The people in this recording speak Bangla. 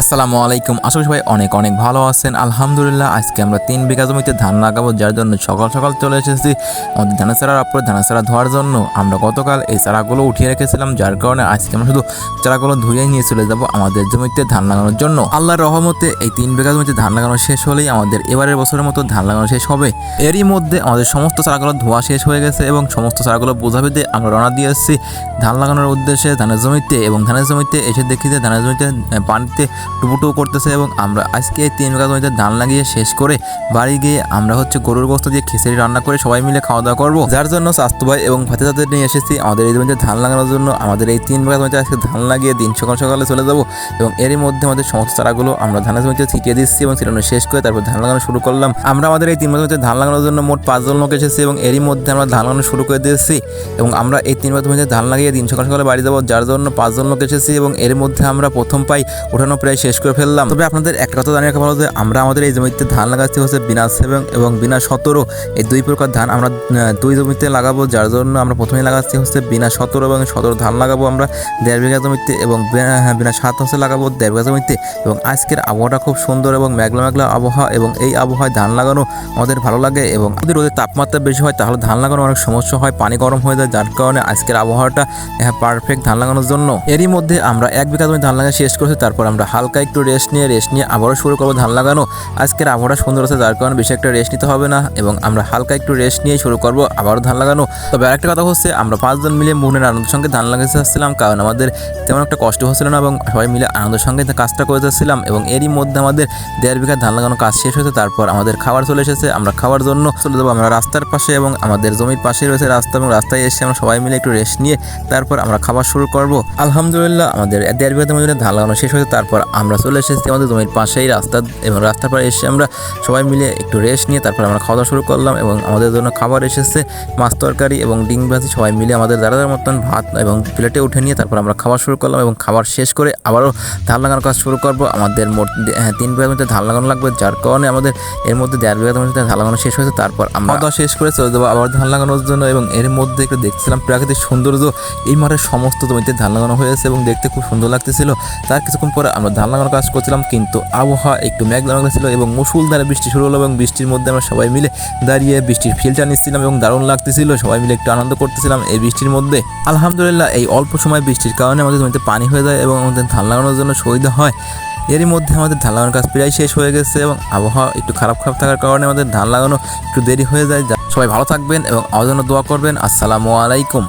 আসসালামু আলাইকুম। আশা করি সবাই অনেক অনেক ভালো আছেন। আলহামদুলিল্লাহ, আজকে আমরা 3 বিঘা জমিতে ধান লাগাবো, যার জন্য সকাল সকাল চলে এসেছি আমাদের ধানের চারার উপরে ধানের চারা ধোয়ার জন্য। আমরা গতকাল এই চারাগুলো উঠিয়ে রেখেছিলাম, যার কারণে আজকে আমরা শুধু চারাগুলো ধুয়ে নিয়ে চলে যাব আমাদের জমিতে ধান লাগানোর জন্য। আল্লাহর রহমতে এই 3 বিঘা জমিতে ধান লাগানো শেষ হলেই আমাদের এবারের বছরের মতো ধান লাগানো শেষ হবে। এরই মধ্যে আমাদের সমস্ত চারাগুলো ধোয়া শেষ হয়ে গেছে এবং সমস্ত চারাগুলো বোঝা বেঁধে আমরা রওনা দিয়ে এসেছি ধান লাগানোর উদ্দেশ্যে ধানের জমিতে। এবং ধানের জমিতে এসে দেখি যে ধানের জমিতে পানিতে টুপুটুপু করতেছে এবং আমরা আজকে এই 3 বিঘা জমিতে ধান লাগিয়ে শেষ করে বাড়ি গিয়ে আমরা গরুর গোশত দিয়ে খিচুড়ি রান্না করে সবাই মিলে খাওয়া দাওয়া করবো, যার জন্য স্বাস্থ্য ভাই এবং ভাতিজাদের নিয়ে এসেছি আমাদের এই জমিতে ধান লাগানোর জন্য। আমাদের এই 3 বিঘা জমিতে আজকে ধান লাগিয়ে দিন সকাল সকালে চলে যাব এবং এরই মধ্যে আমাদের সমস্ত চারাগুলো আমরা ধানের জমিতে ছিটিয়ে দিচ্ছি এবং ছিটানো শেষ করে তারপর ধান লাগানো শুরু করলাম। আমরা আমাদের এই 3 বিঘা জমিতে ধান লাগানোর জন্য মোট 5 জন লোক এসেছি এবং এরই মধ্যে আমরা ধান লাগানো শুরু করে দিয়েছি এবং আমরা এই 3 বিঘা জমিতে ধান লাগিয়ে দিন সকাল সকালে বাড়ি যাবো, যার জন্য 5 জন লোক এসেছি এবং এর মধ্যে আমরা প্রথম পাই ওঠানো প্রায় শেষ করে ফেললাম। তবে আপনাদের একটা কথা জানিয়ে রাখা ভালো যে আমরা আমাদের এই জমিতে ধান লাগাচ্ছি বিনা 7 এবং বিনা 17, এই 2 প্রকার ধান আমরা 2 জমিতে লাগাবো, যার জন্য আমরা প্রথমেই লাগাচ্ছি বিনা 17 এবং 17 ধান লাগাবো আমরা 1.5 বিঘা জমিতে এবং বিনা 7 লাগাবো 1.5 বিঘা জমিতে। এবং আজকের আবহাওয়াটা খুব সুন্দর এবং মেঘলা মেঘলা আবহাওয়া এবং এই আবহাওয়ায় ধান লাগানো আমাদের ভালো লাগে। এবং যদি রোদের তাপমাত্রা বেশি হয় তাহলে ধান লাগানো অনেক সমস্যা হয়, পানি গরম হয়ে যায়, যার কারণে আজকের আবহাওয়াটা পারফেক্ট ধান লাগানোর জন্য। এরই মধ্যে আমরা 1 বিঘা জমি ধান লাগা শেষ করেছি, তারপর আমরা হালকা একটু রেস্ট নিয়ে আবারও শুরু করবো ধান লাগানো। আজকের আবহাওয়াটা সুন্দর আছে, যার কারণে বেশি একটা রেস্ট নিতে হবে না এবং আমরা হালকা একটু রেস্ট নিয়ে শুরু করবো আবারও ধান লাগানো। তবে আরেকটা কথা আমরা 5 জন মিলে মনের আনন্দের সঙ্গে ধান লাগাতে যাচ্ছিলাম, কারণ আমাদের তেমন একটা কষ্ট হচ্ছিল না এবং সবাই মিলে আনন্দের সঙ্গে কাজটা করে যাচ্ছিলাম। এবং এরই মধ্যে আমাদের 1.5 বিঘা ধান লাগানো কাজ শেষ হয়েছে, তারপর আমাদের খাবার চলে এসেছে। আমরা খাওয়ার জন্য চলে যাবো আমরা রাস্তার পাশে এবং আমাদের জমির পাশে রয়েছে রাস্তা এবং রাস্তায় এসে আমরা সবাই মিলে একটু রেস্ট নিয়ে তারপর আমরা খাবার শুরু করব। আলহামদুলিল্লাহ, আমাদের 1.5 বিঘা জমিতে ধান লাগানো শেষ হয়েছে, তারপর আমরা চলে এসেছি আমাদের জমির পাশেই রাস্তা এবং রাস্তার পর এসে আমরা সবাই মিলে একটু রেস্ট নিয়ে তারপর আমরা খাওয়া দাওয়া শুরু করলাম। এবং আমাদের জন্য খাবার এসেছে মাছ তরকারি এবং ডিম ভাজি, সবাই মিলে আমাদের যার মতন ভাত এবং প্লেটে উঠে নিয়ে তারপর আমরা খাবার শুরু করলাম এবং খাবার শেষ করে আবারও ধান লাগানোর কাজ শুরু করব। আমাদের মোট 3 বিঘা জমিতে ধান লাগানো লাগবে, যার কারণে আমাদের এর মধ্যে 1.5 বিঘা জমিতে ধান লাগানো শেষ হয়েছে, তারপর আমরা খাওয়া দাওয়া শেষ করে চলে যাবো আবার ধান লাগানোর জন্য। এবং এর মধ্যে একটু দেখছিলাম প্রাকৃতিক সৌন্দর্য, এই মাঠের সমস্ত জমিতে ধান লাগানো হয়েছে এবং দেখতে খুব সুন্দর লাগতেছিল। তার কিছুক্ষণ পরে আমরা ধান লাগানোর কাজ করছিলাম, কিন্তু আবহাওয়া একটু মেঘলা মেঘলা ছিল এবং মুষলধারে বৃষ্টি শুরু হলো এবং বৃষ্টির মধ্যে আমরা সবাই মিলে দাঁড়িয়ে বৃষ্টির ফিলটা নিচ্ছিলাম এবং দারুণ লাগতেছিল, সবাই মিলে একটু আনন্দ করতেছিলাম এই বৃষ্টির মধ্যে। আলহামদুলিল্লাহ, এই অল্প সময় বৃষ্টির কারণে আমাদের জমিতে পানি হয়ে যায় এবং আমাদের ধান লাগানোর জন্য সুবিধা হয়। এরই মধ্যে আমাদের ধান লাগানোর কাজ প্রায় শেষ হয়ে গেছে এবং আবহাওয়া একটু খারাপ থাকার কারণে আমাদের ধান লাগানো একটু দেরি হয়ে যায়। সবাই ভালো থাকবেন এবং আমার জন্য দোয়া করবেন। আসসালামু আলাইকুম।